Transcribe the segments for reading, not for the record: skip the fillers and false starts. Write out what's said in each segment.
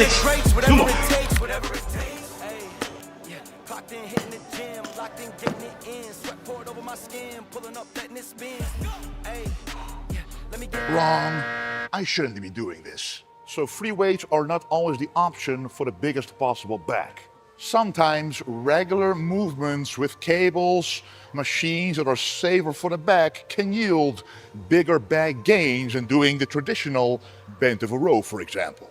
6, come on. Wrong. I shouldn't be doing this. So free weights are not always the option for the biggest possible back. Sometimes regular movements with cables, machines that are safer for the back can yield bigger back gains than doing the traditional bent over row, for example.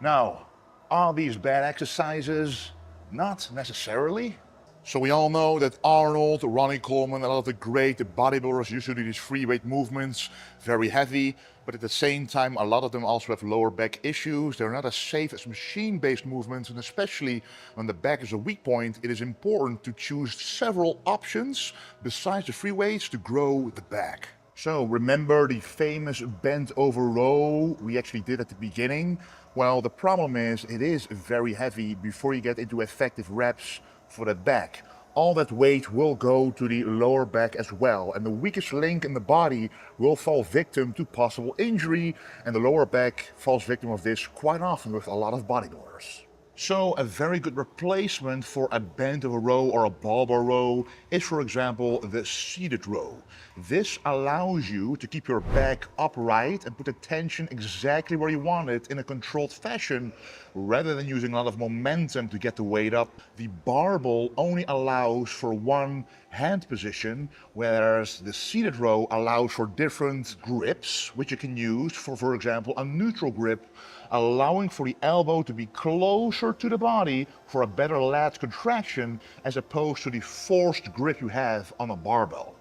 Now, are these bad exercises? Not necessarily. So we all know that Arnold, Ronnie Coleman, a lot of the great bodybuilders used to do these free weight movements, very heavy, but at the same time, a lot of them also have lower back issues. They're not as safe as machine-based movements, and especially when the back is a weak point, it is important to choose several options besides the free weights to grow the back. So remember the famous bent over row we actually did at the beginning? Well, the problem is it is very heavy before you get into effective reps for the back. All that weight will go to the lower back as well, and the weakest link in the body will fall victim to possible injury, and the lower back falls victim of this quite often with a lot of bodybuilders. So a very good replacement for a bent over row or a barbell row is, for example, the seated row. This allows you to keep your back upright and put the tension exactly where you want it in a controlled fashion, rather than using a lot of momentum to get the weight up. The barbell only allows for one hand position, whereas the seated row allows for different grips, which you can use for example, a neutral grip, allowing for the elbow to be closer to the body for a better lat contraction as opposed to the forced grip you have on a barbell.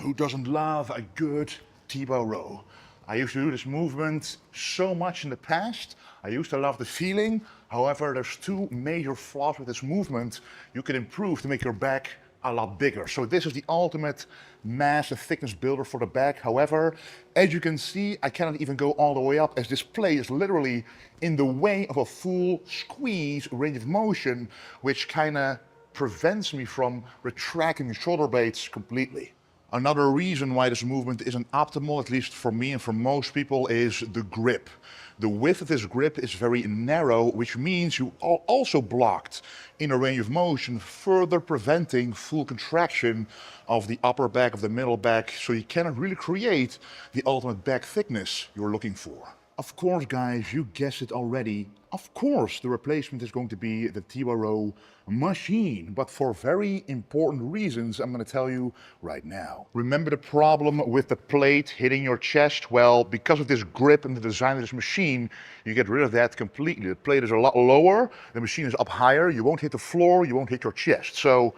Who doesn't love a good T-bow row? I used to do this movement so much in the past. I used to love the feeling. However, there's two major flaws with this movement you can improve to make your back a lot bigger. So this is the ultimate mass and thickness builder for the back. However, as you can see, I cannot even go all the way up as this plate is literally in the way of a full squeeze range of motion, which kind of prevents me from retracting the shoulder blades completely. Another reason why this movement isn't optimal, at least for me and for most people, is the grip. The width of this grip is very narrow, which means you are also blocked in a range of motion, further preventing full contraction of the upper back, of the middle back, so you cannot really create the ultimate back thickness you're looking for. Of course, guys, you guessed it already. Of course, the replacement is going to be the T-bow row machine, but for very important reasons I'm going to tell you right now. Remember the problem with the plate hitting your chest? Well, because of this grip and the design of this machine, you get rid of that completely. The plate is a lot lower, the machine is up higher, you won't hit the floor, you won't hit your chest. So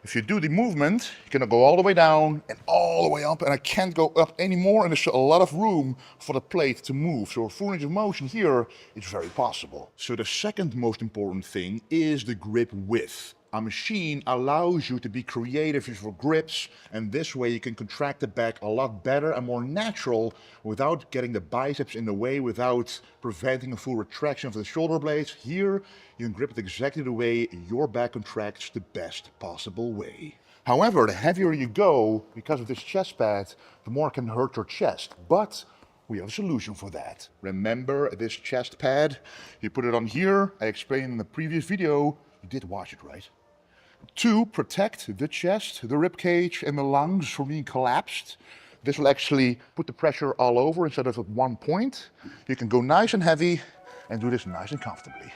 if you do the movement, you're gonna go all the way down and all the way up, and I can't go up anymore, and there's a lot of room for the plate to move. So a full range of motion here is very possible. So the second most important thing is the grip width. A machine allows you to be creative with your grips, and this way you can contract the back a lot better and more natural without getting the biceps in the way, without preventing a full retraction of the shoulder blades. Here, you can grip it exactly the way your back contracts the best possible way. However, the heavier you go, because of this chest pad, the more it can hurt your chest. But we have a solution for that. Remember this chest pad? You put it on here. I explained in the previous video. You did watch it, right? To protect the chest, the rib cage, and the lungs from being collapsed. This will actually put the pressure all over instead of at one point. You can go nice and heavy and do this nice and comfortably.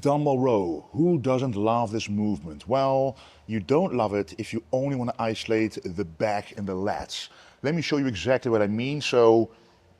Dumbbell row. Who doesn't love this movement? Well, you don't love it if you only want to isolate the back and the lats. Let me show you exactly what I mean. So,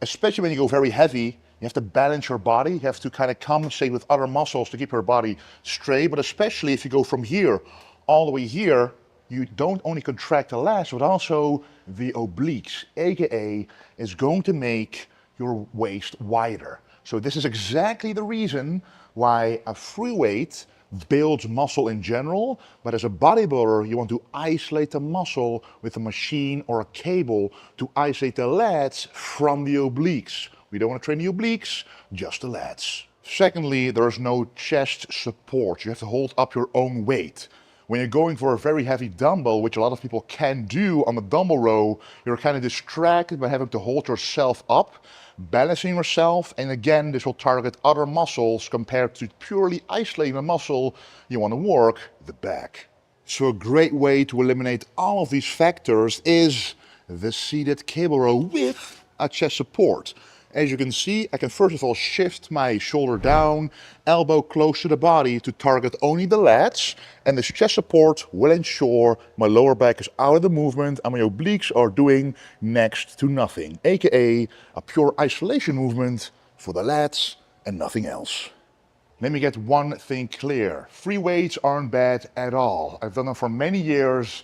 especially when you go very heavy, you have to balance your body. You have to kind of compensate with other muscles to keep your body straight. But especially if you go from here all the way here, you don't only contract the lats, but also the obliques, aka is going to make your waist wider. So this is exactly the reason why a free weight builds muscle in general, but as a bodybuilder, you want to isolate the muscle with a machine or a cable to isolate the lats from the obliques. We don't want to train the obliques, just the lats. Secondly, there's no chest support. You have to hold up your own weight. When you're going for a very heavy dumbbell, which a lot of people can do on the dumbbell row, you're kind of distracted by having to hold yourself up, balancing yourself, and again, this will target other muscles compared to purely isolating the muscle you want to work, the back. So a great way to eliminate all of these factors is the seated cable row with a chest support. As you can see, I can first of all shift my shoulder down, elbow close to the body to target only the lats, and this chest support will ensure my lower back is out of the movement and my obliques are doing next to nothing, aka a pure isolation movement for the lats and nothing else. Let me get one thing clear. Free weights aren't bad at all. I've done them for many years,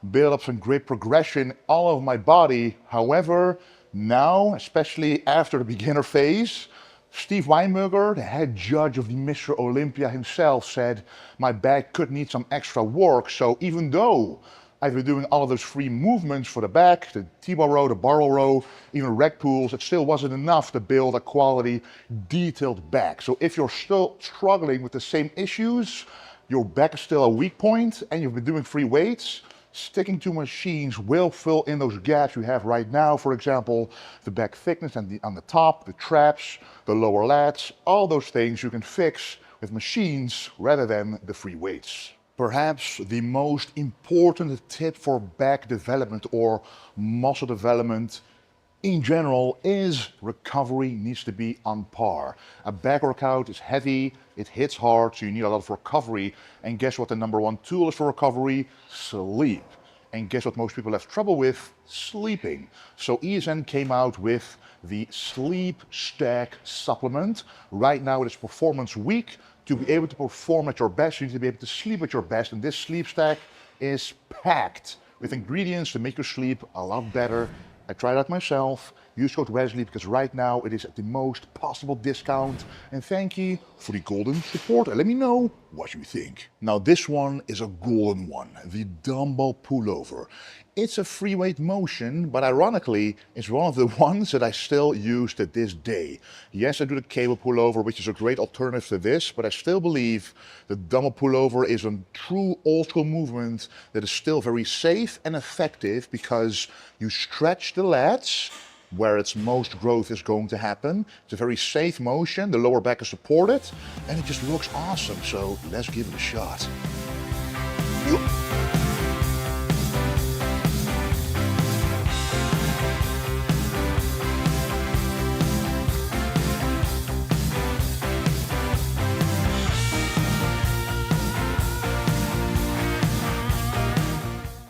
built up some great progression all over my body. However, now, especially after the beginner phase, Steve Weinberger, the head judge of the Mr. Olympia himself, said my back could need some extra work. So even though I've been doing all of those free movements for the back, the T-bar row, the barbell row, even rec pulls, it still wasn't enough to build a quality, detailed back. So if you're still struggling with the same issues, your back is still a weak point, and you've been doing free weights, sticking to machines will fill in those gaps you have right now. For example, the back thickness and on the top, the traps, the lower lats, all those things you can fix with machines rather than the free weights. Perhaps the most important tip for back development or muscle development in general is recovery needs to be on par. A back workout is heavy, it hits hard, so you need a lot of recovery. And guess what the number one tool is for recovery? Sleep. And guess what most people have trouble with? Sleeping. So ESN came out with the Sleep Stack supplement. Right now it is Performance Week. To be able to perform at your best, you need to be able to sleep at your best. And this Sleep Stack is packed with ingredients to make your sleep a lot better. I tried it out myself. Use code Wesley because right now it is at the most possible discount. And thank you for the golden support. And let me know what you think. Now this one is a golden one, the dumbbell pullover. It's a free weight motion, but ironically, it's one of the ones that I still use to this day. Yes, I do the cable pullover, which is a great alternative to this, but I still believe the dumbbell pullover is a true old school movement that is still very safe and effective because you stretch the lats where its most growth is going to happen. It's a very safe motion, the lower back is supported, and it just looks awesome. So let's give it a shot.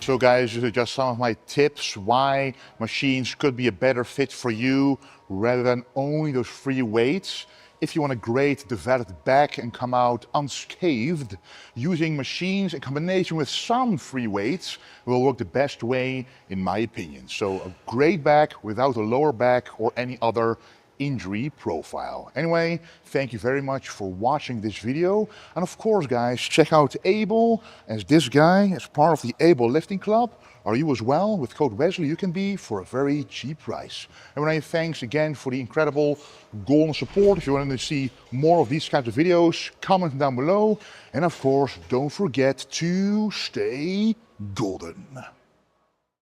So guys, these are just some of my tips why machines could be a better fit for you rather than only those free weights. If you want a great developed back and come out unscathed, using machines in combination with some free weights will work the best way in my opinion. So a great back without a lower back or any other injury profile. Anyway, thank you very much for watching this video. And of course, guys, check out Able as this guy as part of the Able Lifting Club. Are you as well? With code Wesley, you can be for a very cheap price. And Renee, thanks again for the incredible golden support. If you want to see more of these kinds of videos, comment down below. And of course, don't forget to stay golden.